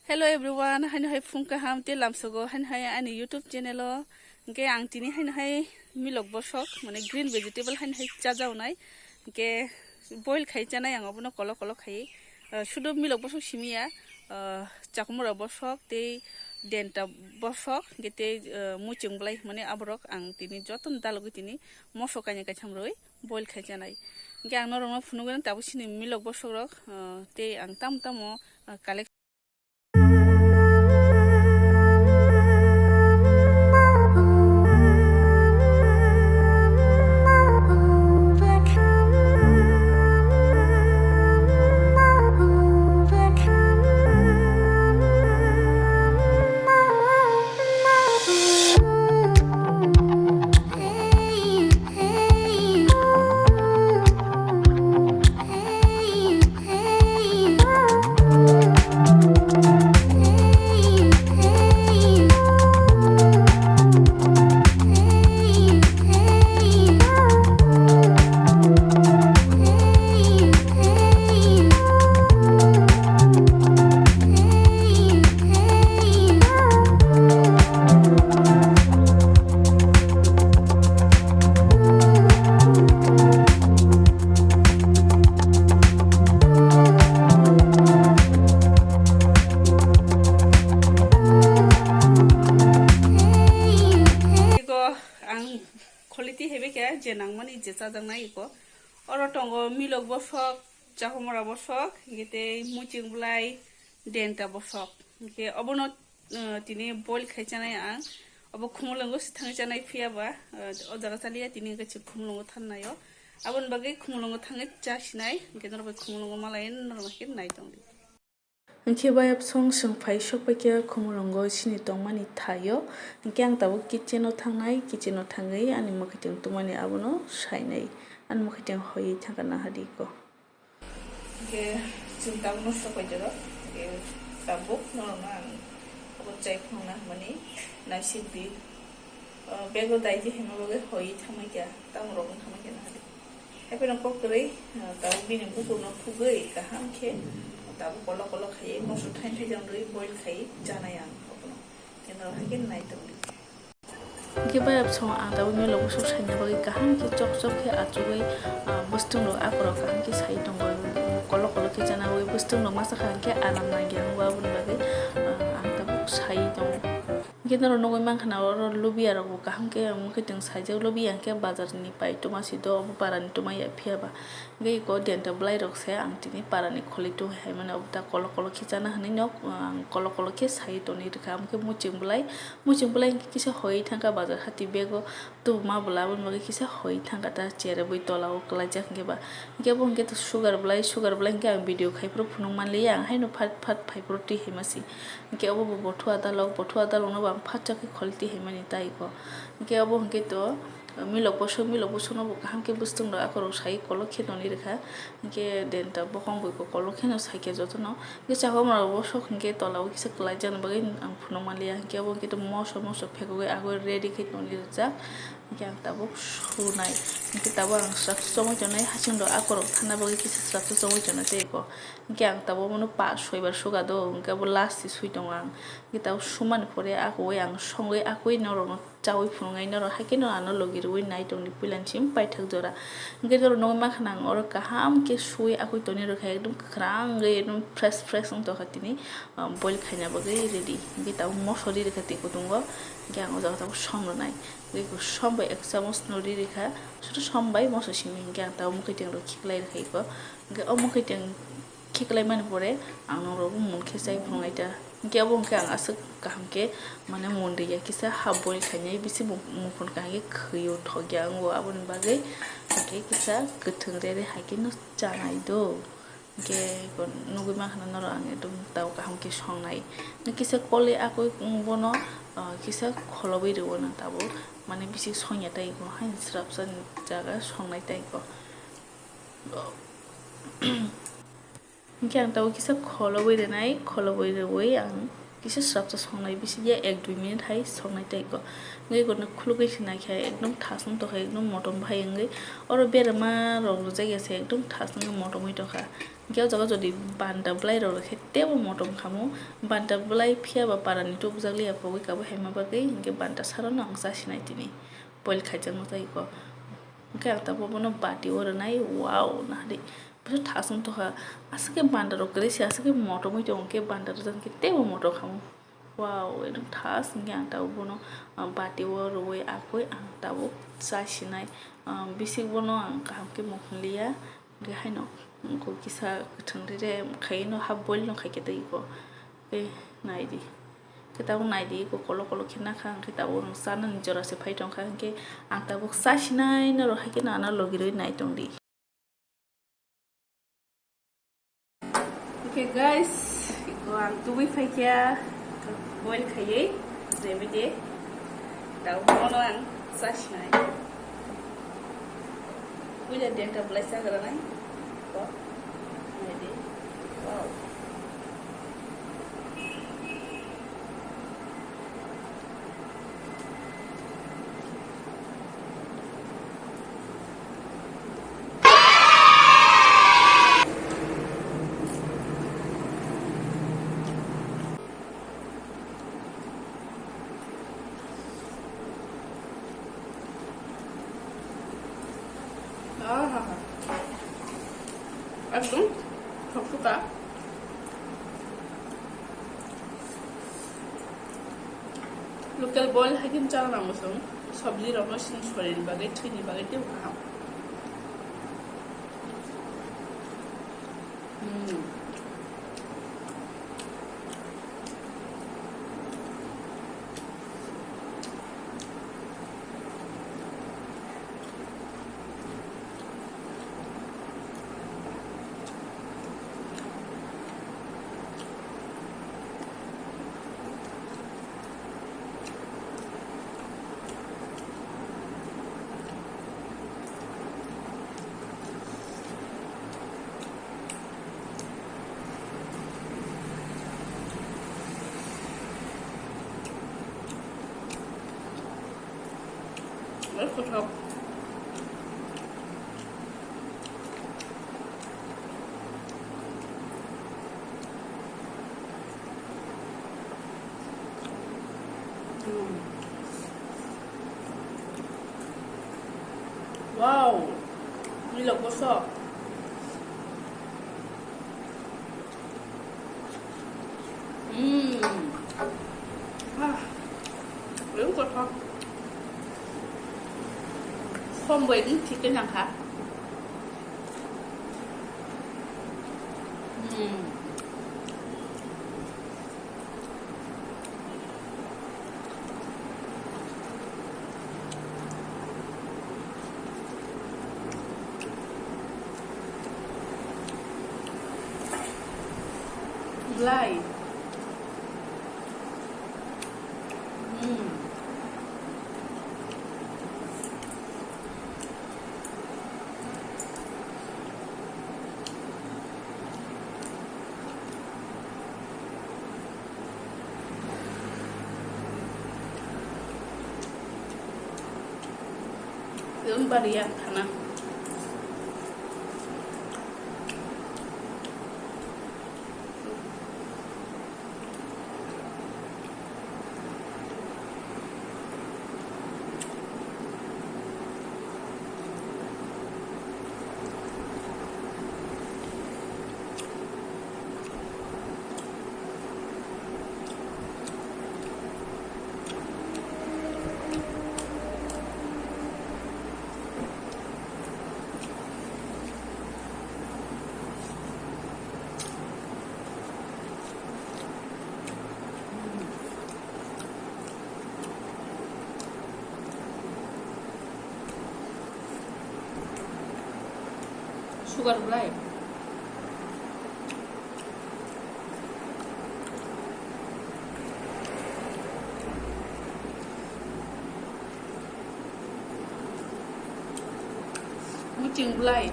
Hello everyone, hai phungka ham te lamsogo hai ani YouTube channel o ke ang tini hai milok bosok mane green vegetable hai chajau nai ke boil khai chanai ang obono kolok khai sudo milok bosok simia chakumura bosok te denta bosok gete muchungblai mane abrok ang tini joton dalogi tini mosok kanya kachamroi boil khai chanai ke ang norong funugan tabu sini milok bosok rok te ang tamo collect jenang mani je chadang nai ko oro tongo milok bosok chahumara bosok gete muching blai denta bosok ke obono tini boil khaichanai ang obo khumulango sithang chanai phiaba ojaga chalia tini ke khumulango thannayo abon bagai khumulango thangai chasinai ke norbai khumulango malain norbai nai tongdi Angke bayap song pai sok pakai khumulongo sini tongmani thayo angke ang tabo kitchen o thangai ani marketing tumani abono sainai an marketing hoi thangana hadiko ke cinta no sok jero ke tabo norma abo chai khona mani na sibi bego daiji hemaboge hoi thamai kya tang rong thamai kya na hadi epe no kokrai tabo bini buku no phugai kaham ke tabu kolok khai mosu thain jang roi boil khai janai ang obono kenro hagen nai tongli ke bayap song ang tabu me lobo so sanya bagi kaham ki chok ke achugai bustung ro apro kaham ki sai tongo kolok ke jana oi bustung no masa khang ke alam na gyang wa bun bagi ang tabu sai tong kenro no goi mang khana ro lubi aro kaham ke muke ting sai je lubi ang ke bazar ni pai to masi do paran to mai phia ba gei ko denta blai rok se ang tini parani kholi to hai mane obta kolok ki jana hani nok kolok ke sai to ni kam ke muching blai kisa hoi thangka bazar hati bego to ma bula bun magi kisa hoi thangka ta chere boi tola o kla jak ge ba ge bon ge to sugar blai ke ang video khai pro phunung man le yang hai no phat phai pro ti hemasi ke obo bothua da log no bang phat jak kholti hemani tai ko ke obo ge to milok bosok no kaham ke bustung ra akoro sai kolok khe noni rekha ke denta bokong boi ko kolok khe no sai ke jotono ke chaho mara bosok ke tola o kisa klai jan bagai ang phuno malia ke abo ke to moso pheko ge ago ready khe noni ja ke ang tabo sunai ke tabo ang sak somo jonai hasing do akoro thana bagai kisa sak somo jona te ko ke ang tabo mono pa soibar suga do ke abo last sui dong ang ke tabo suman pore ako ang songai akoi noro chawi phungai noro hakino ano logi oi nai tongni pilan sim pai thak jora ge jor no ma khanang or kaham ke sui akoi toni ro khai ekdum khrang ge ekdum fresh ong to khatini boil khaina bagai ready ge taw mosori re khati kutungo ge ang oja taw somro nai ge ko sombai ek chamos nori rekha suto sombai moso simi ge ang taw mukai teng ro khiklai rekhai ko ge o mukai teng khiklai man pore ang no ro mun khesai phungai ta ke abo ke ang asuk kaham ke mane monde ya kisa habol khanyai bisi mukun kahe khyo thogya ngo abun bagai ke kisa gethung re hakin no chanai do ke kon nugi ma khana noro ang edum taw kaham ke songnai kisa kole akoi bono kisa kholobai ro na tabo mane bisi songya tai ko hain srap san jaga songnai tai ko ke ang taw kisa kholobai re wei ang kisa srap sa songnai bisi ya 1-2 minute hai songnai tai ko ngai ko na khulugai sina kha ekdom thasung to kha ekdom motom bhai ngai oro berama rong jai ase ekdom thasung motom oi to kha কেউ জায়গা যদি বান্দাবলাই রয়ে তেও মটম খামো বান্দাবলাই ফিয়াবা পারানি তো বুঝাগলি আপাবই কাবো হেমাবাগৈ ইনকে বান্दा সারানো আং চাসিনাই তিনি বইল খাইজাং মজাইকো ইনকে একটা ববনো বাটি ওর নাই ওয়াও না রে bisa thasung to ha asake bandar okre si asake moto moi tonke bandar jan ke tebo moto khamu wow edum thas ngi anta ubono bati wor oi akoi anta bo sasinai bisik bono ang kam ke mokliya ge haino ko kisa thangre re khaino ha bol no khai ke tai ko e naidi kita bu naidi ko kolo kolo khina khang kita bu sana nijora se phai tong khang ke anta bo sasinai na ro ha ke na na logiroi nai tong di. Okay guys, iko ang tuwi fay kaya boil kaya remedy tao mono ang sash na wila denta blessa gara na ko ready wow একদম ঠকঠকা local boil হাকিম চালা নামসং সবজি রকম শরীর বাগে থুইনি বাগে তেও খাম Top. Wow, ini loh gosok. Belum gosok. Không với thịt cái nào khác lại Baria खाना sugar gulai mucing gulai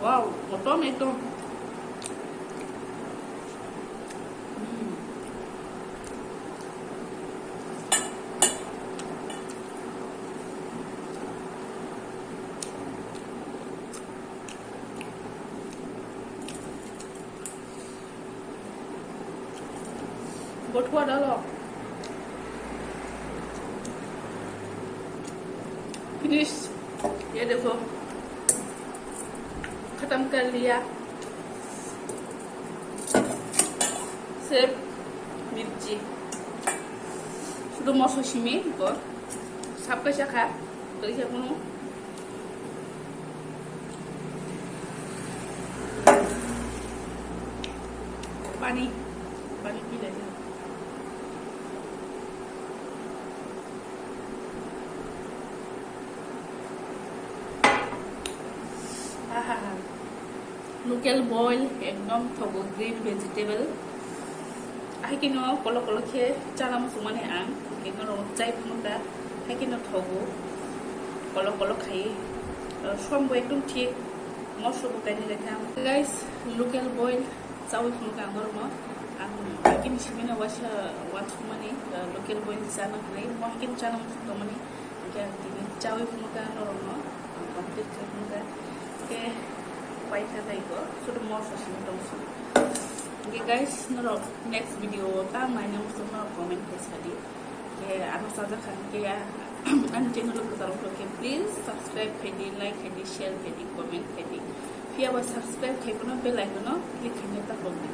wow potong itu Buat dah loh. Finish. Ya देखो खत्म कर लिया. सिर्फ मिर्ची sudah mau sashimi kok sampai siapa dari siapa nu pani pilih aja. Local boil ekdom thogo green vegetable. Hakino kolok ke cara musumane ang kino ro chai phunda hakino thogo kolok khai sombo ekdom thik moso bukani lekam. Guys, local boil চাউল ফুলকা গরমা ang akin simina wasumani local boil sana khai mokin chana musumani kaya tini চাউল ফুলকা norma complete ফুলka ke paita daigo sudah more sashimi so. Okay guys, next video ta mainnya musuh comment tadi. Okay, anu saja kan ya. Anu channel ko taruh ke please subscribe, like, share, comment. Via subscribe, bell icon, click ini tak boleh.